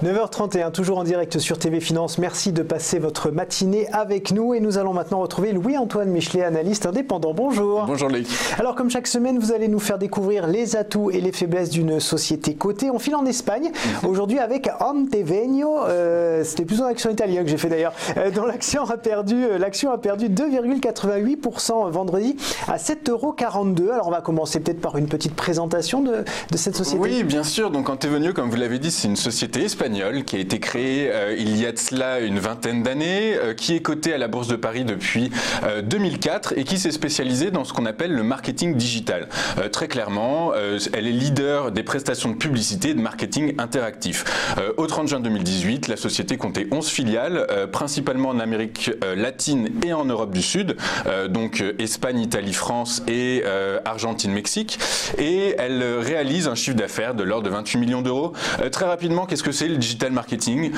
9h31, toujours en direct sur TV Finance. Merci de passer votre matinée avec nous et nous allons maintenant retrouver Louis-Antoine Michelet, analyste indépendant. Bonjour. Bonjour Loïc. Alors comme chaque semaine, vous allez nous faire découvrir les atouts et les faiblesses d'une société cotée. On file en Espagne aujourd'hui avec Antevenio. C'était plus en action italien que j'ai fait d'ailleurs. Dont l'action a perdu 2,88% vendredi à 7,42 €. Alors on va commencer peut-être par une petite présentation de cette société. Oui, bien sûr. Donc Antevenio, comme vous l'avez dit, c'est une société espagnole qui a été créée il y a de cela une vingtaine d'années, qui est cotée à la Bourse de Paris depuis 2004 et qui s'est spécialisée dans ce qu'on appelle le marketing digital. Très clairement, elle est leader des prestations de publicité et de marketing interactif. Au 30 juin 2018, la société comptait 11 filiales, principalement en Amérique latine et en Europe du Sud, donc Espagne, Italie, France et Argentine, Mexique. Et elle réalise un chiffre d'affaires de l'ordre de 28 millions d'euros. Très rapidement, qu'est-ce que c'est le digital marketing?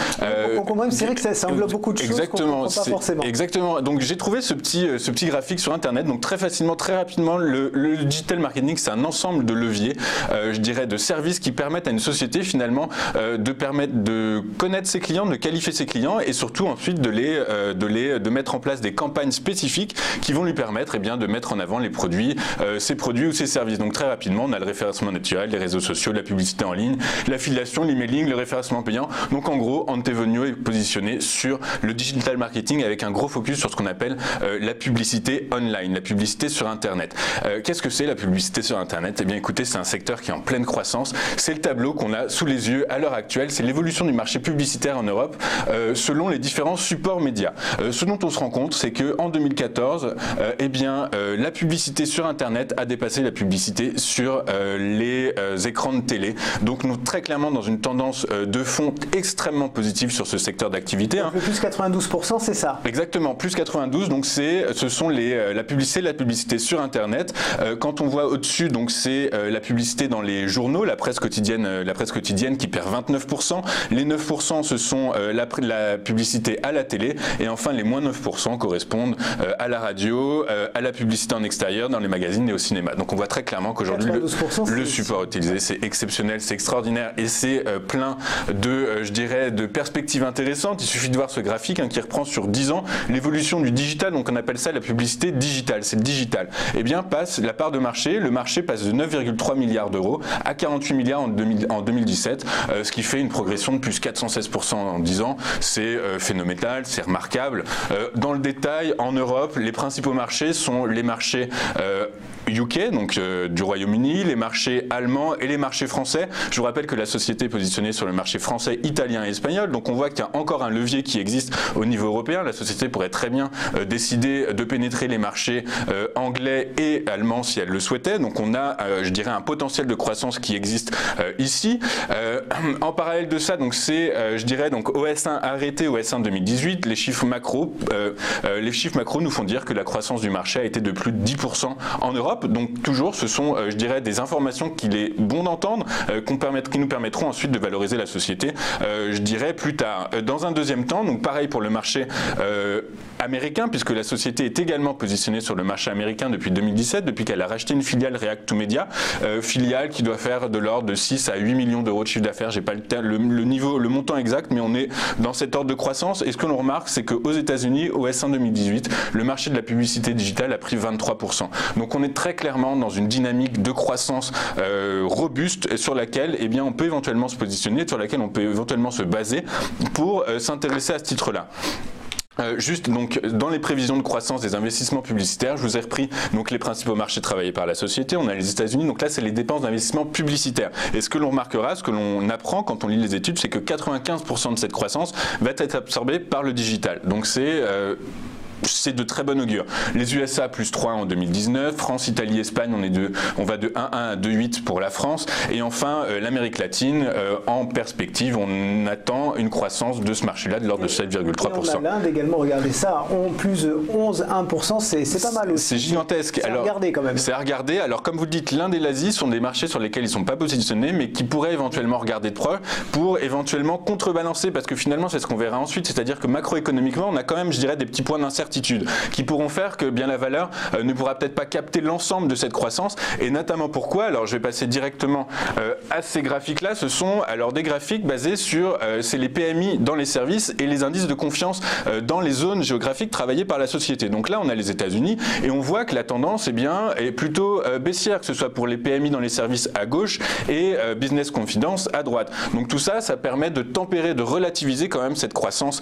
C'est vrai que ça englobe beaucoup de choses. Exactement, qu'on comprend pas forcément. Exactement. Donc j'ai trouvé ce petit graphique sur Internet. Donc très facilement, très rapidement, le digital marketing, c'est un ensemble de leviers, je dirais, de services qui permettent à une société finalement de connaître ses clients, de qualifier ses clients et surtout ensuite de mettre en place des campagnes spécifiques qui vont lui permettre de mettre en avant ses produits ou ses services. Donc très rapidement, on a le référencement naturel, les réseaux sociaux, la publicité en ligne, l'affiliation, l'emailing, le référencement payant. Donc en gros, Antevenio est positionné sur le digital marketing avec un gros focus sur ce qu'on appelle la publicité online, la publicité sur Internet. Qu'est-ce que c'est la publicité sur Internet? Eh bien écoutez, c'est un secteur qui est en pleine croissance. C'est le tableau qu'on a sous les yeux à l'heure actuelle. C'est l'évolution du marché publicitaire en Europe selon les différents supports médias. Ce dont on se rend compte, c'est qu'en 2014, la publicité sur Internet a dépassé la publicité sur les écrans de télé. Donc nous très clairement dans une tendance de fond extrêmement positive sur ce secteur d'activité. Le plus 92%, c'est ça. Exactement, plus 92. Donc ce sont la publicité sur Internet. Quand on voit au-dessus, donc c'est la publicité dans les journaux, la presse quotidienne qui perd 29%. Les 9%, ce sont la publicité à la télé. Et enfin, les moins 9% correspondent à la radio, à la publicité en extérieur, dans les magazines et au cinéma. Donc on voit très clairement qu'aujourd'hui, le support utilisé, c'est exceptionnel, c'est extraordinaire et c'est plein de perspectives intéressantes. Il suffit de voir ce graphique qui reprend sur 10 ans l'évolution du digital. Donc on appelle ça la publicité digitale. C'est le digital. Eh bien, la part de marché, le marché passe de 9,3 milliards d'euros à 48 milliards en 2017, ce qui fait une progression de plus 416% en 10 ans. C'est phénoménal, c'est remarquable. Dans le détail, en Europe, les principaux marchés sont les marchés UK, donc du Royaume-Uni, les marchés allemands et les marchés français. Je vous rappelle que la société est positionnée sur le marché français, italien et espagnol. Donc on voit qu'il y a encore un levier qui existe au niveau européen. La société pourrait très bien décider de pénétrer les marchés anglais et allemands si elle le souhaitait. Donc on a, je dirais, un potentiel de croissance qui existe ici. En parallèle de ça, donc c'est, je dirais, donc OS1 arrêté, OS1 2018. Les chiffres macro nous font dire que la croissance du marché a été de plus de 10% en Europe. Donc toujours, ce sont, je dirais, des informations qu'il est bon d'entendre, qui nous permettront ensuite de valoriser la société, je dirais, plus tard. Dans un deuxième temps, donc pareil pour le marché américain, puisque la société est également positionnée sur le marché américain depuis 2017, depuis qu'elle a racheté une filiale React2Media, filiale qui doit faire de l'ordre de 6 à 8 millions d'euros de chiffre d'affaires. J'ai pas le montant exact, mais on est dans cet ordre de croissance. Et ce que l'on remarque, c'est qu'aux États-Unis, au S1 2018, le marché de la publicité digitale a pris 23%. Donc on est très clairement dans une dynamique de croissance robuste sur laquelle on peut éventuellement se positionner, sur laquelle on peut éventuellement se baser pour s'intéresser à ce titre-là. Juste donc dans les prévisions de croissance des investissements publicitaires, je vous ai repris donc les principaux marchés travaillés par la société. On a les États-Unis, donc là c'est les dépenses d'investissement publicitaire. Et ce que l'on remarquera, ce que l'on apprend quand on lit les études, c'est que 95% de cette croissance va être absorbée par le digital. Donc c'est de très bon augure. Les USA plus 3 en 2019, France, Italie, Espagne, on va de 1,1 à 2,8 pour la France. Et enfin, l'Amérique latine, en perspective, on attend une croissance de ce marché-là de l'ordre de 7,3%. On a l'Inde également, regardez ça, plus 11,1%, c'est pas mal aussi. C'est gigantesque. C'est à regarder quand même. C'est à regarder. Alors comme vous le dites, l'Inde et l'Asie sont des marchés sur lesquels ils ne sont pas positionnés, mais qui pourraient éventuellement regarder de près pour éventuellement contrebalancer, parce que finalement c'est ce qu'on verra ensuite, c'est-à-dire que macroéconomiquement, on a quand même, je dirais, des petits points d'insertion incertitudes qui pourront faire que bien la valeur ne pourra peut-être pas capter l'ensemble de cette croissance, et notamment pourquoi. Alors je vais passer directement à ces graphiques-là. Ce sont alors des graphiques basés sur c'est les PMI dans les services et les indices de confiance dans les zones géographiques travaillées par la société. Donc là on a les États-Unis et on voit que la tendance est plutôt baissière, que ce soit pour les PMI dans les services à gauche et Business Confidence à droite. Donc tout ça, ça permet de tempérer, de relativiser quand même cette croissance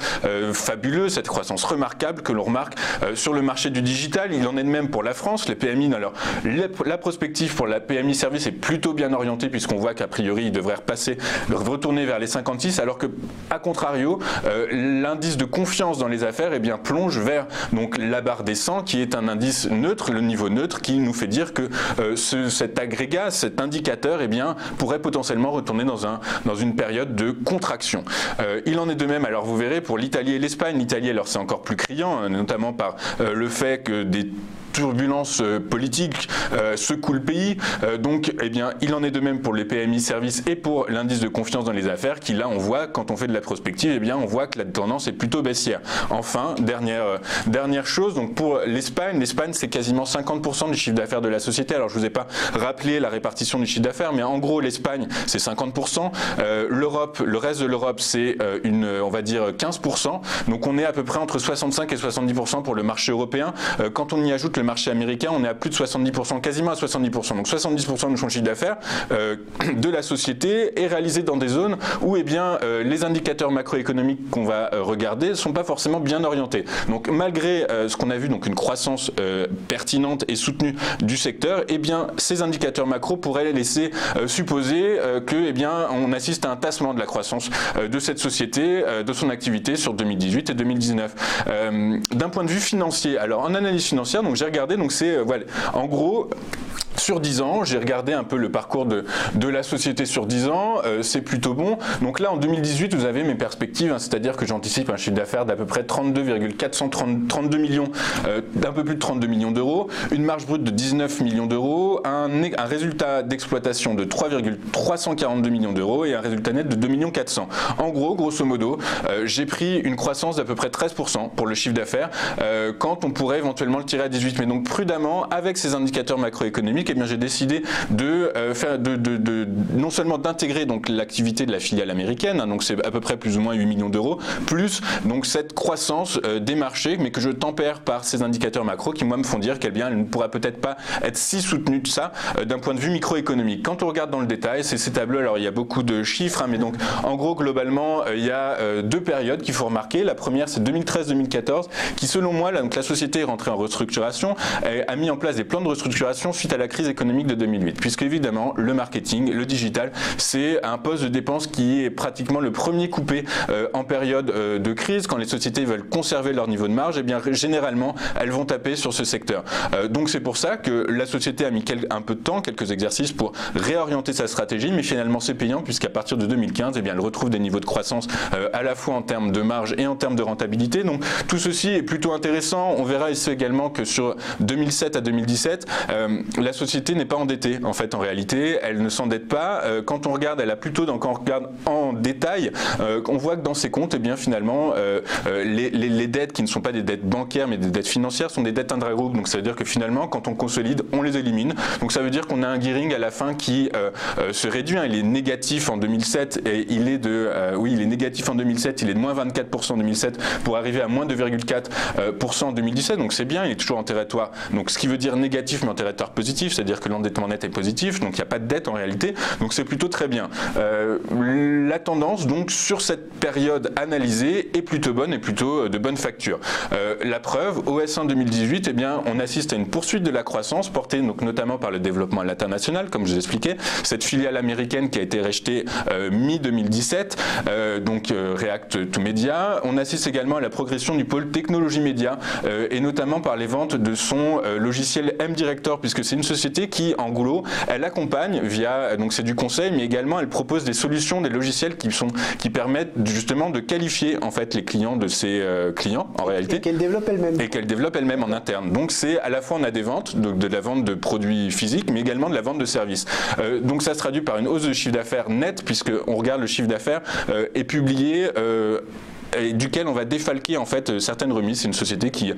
fabuleuse, cette croissance remarquable que l'on remarque sur le marché du digital. Il en est de même pour la France. Les PMI, alors la prospective pour la PMI service est plutôt bien orientée puisqu'on voit qu'a priori, ils devraient retourner vers les 56, alors que, à contrario, l'indice de confiance dans les affaires plonge vers donc, la barre des 100 qui est un indice neutre, le niveau neutre, qui nous fait dire que cet agrégat, cet indicateur pourrait potentiellement retourner dans une période de contraction. Il en est de même, alors vous verrez, pour l'Italie et l'Espagne. L'Italie, alors c'est encore plus criant, notamment par le fait que des turbulences politiques secouent le pays. Donc, il en est de même pour les PMI services et pour l'indice de confiance dans les affaires qui, là, on voit, quand on fait de la prospective, on voit que la tendance est plutôt baissière. Enfin, dernière chose, donc pour l'Espagne, c'est quasiment 50% du chiffre d'affaires de la société. Alors, je ne vous ai pas rappelé la répartition du chiffre d'affaires, mais en gros, l'Espagne, c'est 50%. L'Europe, le reste de l'Europe, c'est on va dire 15%. Donc, on est à peu près entre 65 et 70% pour le marché européen. Quand on y ajoute le marché américain, on est à plus de 70%, quasiment à 70%. Donc 70% de son chiffre d'affaires de la société est réalisé dans des zones où les indicateurs macroéconomiques qu'on va regarder ne sont pas forcément bien orientés. Donc malgré ce qu'on a vu, donc une croissance pertinente et soutenue du secteur, ces indicateurs macro pourraient laisser supposer que on assiste à un tassement de la croissance de cette société, de son activité sur 2018 et 2019. D'un point de vue financier, alors en analyse financière, donc j'ai regardé, donc c'est voilà, en gros sur 10 ans, j'ai regardé un peu le parcours de la société sur 10 ans, c'est plutôt bon. Donc là, en 2018, vous avez mes perspectives, c'est-à-dire que j'anticipe un chiffre d'affaires d'à peu près 32 millions, d'un peu plus de 32 millions d'euros, une marge brute de 19 millions d'euros, un résultat d'exploitation de 3,342 millions d'euros et un résultat net de 2 millions 400. En gros, grosso modo, j'ai pris une croissance d'à peu près 13% pour le chiffre d'affaires, quand on pourrait éventuellement le tirer à 18. Mais donc prudemment, avec ces indicateurs macroéconomiques, j'ai décidé de non seulement d'intégrer donc l'activité de la filiale américaine, donc c'est à peu près plus ou moins 8 millions d'euros, plus donc cette croissance des marchés, mais que je tempère par ces indicateurs macro qui moi me font dire qu'elle ne pourra peut-être pas être si soutenue que ça d'un point de vue microéconomique. Quand on regarde dans le détail, c'est ces tableaux, alors il y a beaucoup de chiffres, mais donc en gros globalement il y a deux périodes qu'il faut remarquer. La première c'est 2013-2014 qui selon moi, donc la société est rentrée en restructuration, a mis en place des plans de restructuration suite à la crise économique de 2008, puisque évidemment le marketing, le digital, c'est un poste de dépense qui est pratiquement le premier coupé en période de crise. Quand les sociétés veulent conserver leur niveau de marge, généralement elles vont taper sur ce secteur. Donc c'est pour ça que la société a mis un peu de temps, quelques exercices pour réorienter sa stratégie, mais finalement c'est payant puisqu'à partir de 2015, elle retrouve des niveaux de croissance à la fois en termes de marge et en termes de rentabilité. Donc tout ceci est plutôt intéressant. On verra ici également que sur 2007 à 2017, la société n'est pas endettée. En fait, en réalité, elle ne s'endette pas. Quand on regarde, elle a plutôt, quand on regarde en détail, on voit que dans ses comptes, finalement, les dettes qui ne sont pas des dettes bancaires, mais des dettes financières, sont des dettes intra-groupe. Donc ça veut dire que finalement, quand on consolide, on les élimine. Donc ça veut dire qu'on a un gearing à la fin qui se réduit. Il est négatif en 2007 et il est il est négatif en 2007. Il est de moins 24% en 2007 pour arriver à moins 2,4% en 2017. Donc c'est bien. Il est toujours en territoire. Donc ce qui veut dire négatif, mais en territoire positif, c'est-à-dire que l'endettement net est positif, donc il n'y a pas de dette en réalité, donc c'est plutôt très bien. La tendance donc sur cette période analysée est plutôt bonne et plutôt de bonne facture. La preuve, au S1 2018, on assiste à une poursuite de la croissance portée donc notamment par le développement à l'international, comme je vous expliquais, cette filiale américaine qui a été rachetée mi-2017, donc React to Media. On assiste également à la progression du pôle technologie média et notamment par les ventes de son logiciel M-Director, puisque c'est une société qui, en gros, elle accompagne via, donc c'est du conseil, mais également elle propose des solutions, des logiciels qui permettent justement de qualifier en fait les clients de ses clients en réalité. Et qu'elle développe elle-même. Et qu'elle développe elle-même en interne. Donc c'est à la fois on a des ventes, donc de la vente de produits physiques, mais également de la vente de services. Donc ça se traduit par une hausse de chiffre d'affaires net, puisque on regarde le chiffre d'affaires est publié duquel on va défalquer en fait certaines remises. C'est une société qui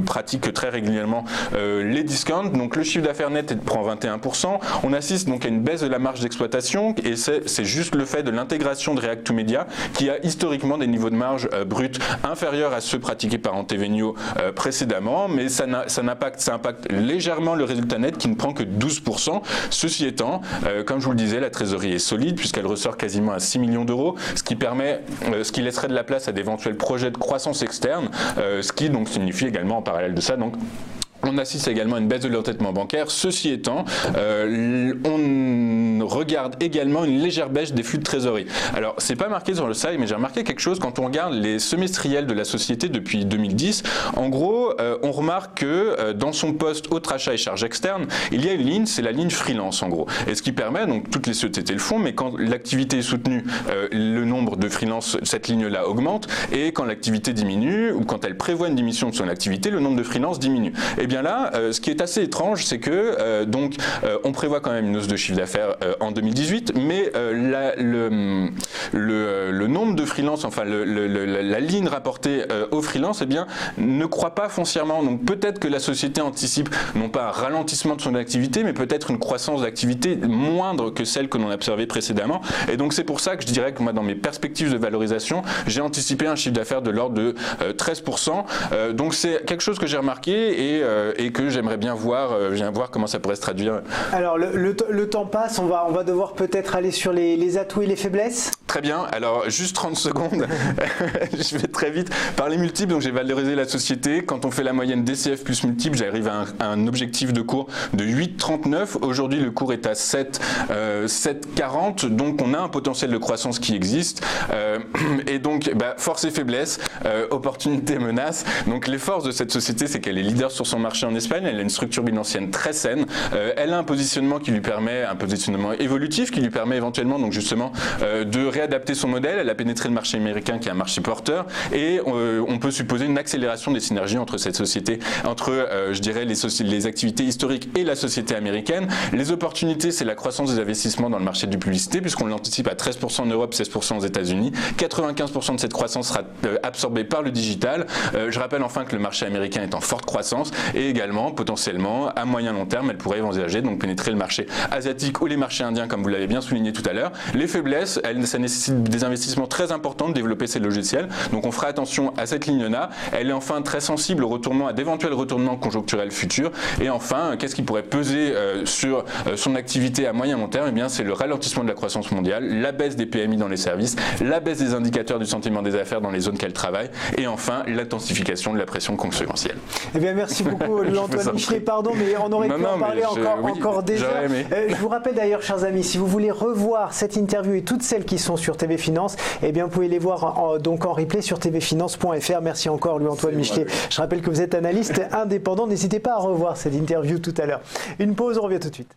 pratique très régulièrement les discounts. Donc le chiffre d'affaires net prend 21%. On assiste donc à une baisse de la marge d'exploitation et c'est juste le fait de l'intégration de React2Media qui a historiquement des niveaux de marge bruts inférieurs à ceux pratiqués par Antevenio précédemment, mais ça impacte légèrement le résultat net qui ne prend que 12%. Ceci étant, comme je vous le disais, la trésorerie est solide puisqu'elle ressort quasiment à 6 millions d'euros, ce qui laisserait de la place à d'éventuels projets de croissance externe, ce qui donc signifie également en parallèle de ça donc on assiste également à une baisse de l'endettement bancaire. Ceci étant, on regarde également une légère baisse des flux de trésorerie. Alors, c'est pas marqué sur le slide, mais j'ai remarqué quelque chose quand on regarde les semestriels de la société depuis 2010. En gros, on remarque que dans son poste autres achats et charges externes, il y a une ligne, c'est la ligne freelance en gros. Et ce qui permet, donc toutes les sociétés le font, mais quand l'activité est soutenue, le nombre de freelance, cette ligne-là augmente, et quand l'activité diminue, ou quand elle prévoit une diminution de son activité, le nombre de freelance diminue. Et bien là, ce qui est assez étrange, c'est que on prévoit quand même une hausse de chiffre d'affaires en 2018, mais le nombre de freelance, enfin la ligne rapportée aux freelance, eh bien, ne croît pas foncièrement. Donc peut-être que la société anticipe non pas un ralentissement de son activité, mais peut-être une croissance d'activité moindre que celle que l'on a observée précédemment. Et donc c'est pour ça que je dirais que moi, dans mes perspectives de valorisation, j'ai anticipé un chiffre d'affaires de l'ordre de 13%. Donc c'est quelque chose que j'ai remarqué et que j'aimerais bien voir comment ça pourrait se traduire. Alors le temps passe, on va devoir peut-être aller sur les atouts et les faiblesses. Très bien, alors juste 30 secondes, je vais très vite. Par les multiples, donc j'ai valorisé la société. Quand on fait la moyenne DCF plus multiple, j'arrive à un objectif de cours de 8,39. Aujourd'hui, le cours est à 7,40, donc on a un potentiel de croissance qui existe. Et donc, force et faiblesse, opportunité, menace. Donc les forces de cette société, c'est qu'elle est leader sur son marché en Espagne, elle a une structure bilancielle très saine, elle a un positionnement qui lui permet, un positionnement évolutif qui lui permet éventuellement donc justement de réadapter son modèle. Elle a pénétré le marché américain qui est un marché porteur et on peut supposer une accélération des synergies entre cette société, entre je dirais les activités historiques et la société américaine. Les opportunités, c'est la croissance des investissements dans le marché du publicité puisqu'on l'anticipe à 13% en Europe, 16% aux États-Unis. 95% de cette croissance sera absorbée par le digital. Je rappelle enfin que le marché américain est en forte croissance et également potentiellement à moyen long terme, elle pourrait envisager donc pénétrer le marché asiatique ou les marchés indiens comme vous l'avez bien souligné tout à l'heure. Les faiblesses, ça nécessite des investissements très importants de développer ces logiciels. Donc on fera attention à cette ligne-là. Elle est enfin très sensible au retournement, à d'éventuels retournements conjoncturels futurs. Et enfin, qu'est-ce qui pourrait peser sur son activité à moyen long terme? Eh bien, c'est le ralentissement de la croissance mondiale, la baisse des PMI dans les services, la baisse des indicateurs du sentiment des affaires dans les zones qu'elle travaille, et enfin l'intensification de la pression concurrentielle. Eh bien, merci beaucoup, Louis-Antoine Michelet. Pardon, mais on aurait pu en parler encore des heures. Je vous rappelle d'ailleurs, chers amis, si vous voulez revoir cette interview et toutes celles qui sont sur TV Finance, eh bien, vous pouvez les voir donc en replay sur tvfinance.fr. Merci encore, Louis-Antoine Michelet. Je rappelle que vous êtes analyste indépendant. N'hésitez pas à revoir cette interview tout à l'heure. Une pause, on revient tout de suite.